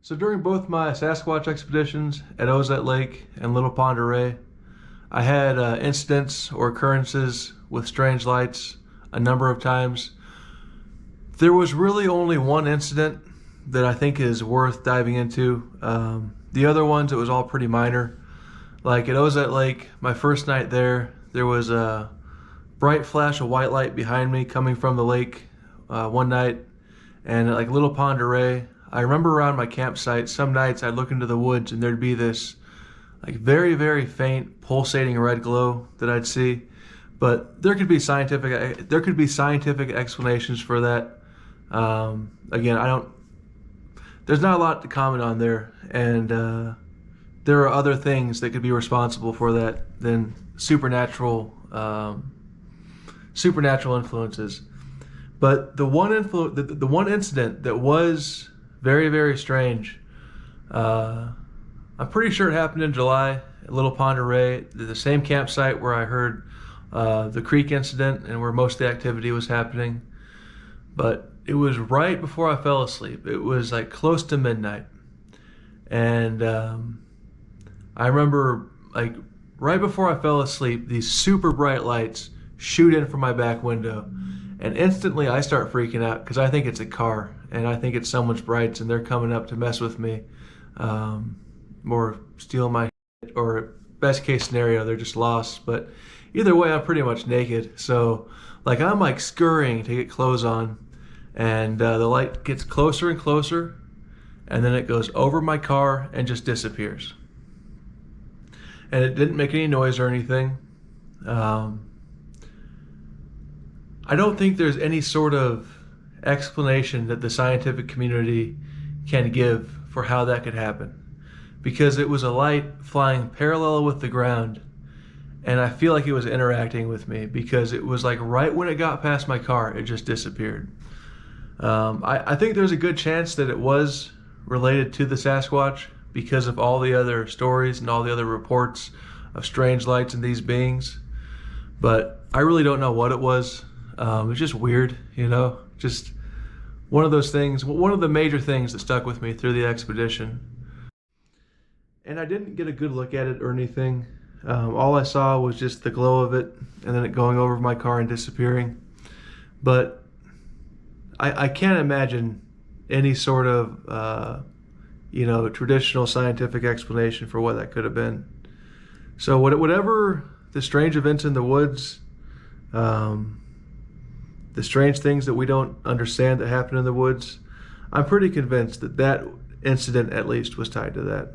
So during both my Sasquatch expeditions at Ozette Lake and Little Pend Oreille, I had incidents or occurrences with strange lights a number of times. There was really only one incident that I think is worth diving into. The other ones, it was all pretty minor. Like at Ozette Lake, my first night there was a bright flash of white light behind me coming from the lake one night. And at like Little Pend Oreille, I remember around my campsite, some nights I'd look into the woods and there'd be this like very, very faint pulsating red glow that I'd see. But there could be scientific explanations for that. Again, there's not a lot to comment on there, and there are other things that could be responsible for that than supernatural influences. But the one incident that was very, very strange, I'm pretty sure it happened in July at Little Pend Oreille, the same campsite where I heard the creek incident and where most of the activity was happening. But it was right before I fell asleep. It was like close to midnight. And I remember like right before I fell asleep, these super bright lights shoot in from my back window. And instantly I start freaking out because I think it's a car and I think it's someone's brights and they're coming up to mess with me or steal my shit, or best case scenario, they're just lost. But either way, I'm pretty much naked. So like I'm like scurrying to get clothes on, and the light gets closer and closer, and then it goes over my car and just disappears. And it didn't make any noise or anything. I don't think there's any sort of explanation that the scientific community can give for how that could happen, because it was a light flying parallel with the ground, and I feel like it was interacting with me because it was like right when it got past my car, it just disappeared. I think there's a good chance that it was related to the Sasquatch because of all the other stories and all the other reports of strange lights and these beings, but I really don't know what it was. It's just weird, just one of those things, one of the major things that stuck with me through the expedition. And I didn't get a good look at it or anything. All I saw was just the glow of it and then it going over my car and disappearing. But I can't imagine any sort of, traditional scientific explanation for what that could have been. So whatever the strange events in the woods, the strange things that we don't understand that happen in the woods, I'm pretty convinced that that incident at least was tied to that.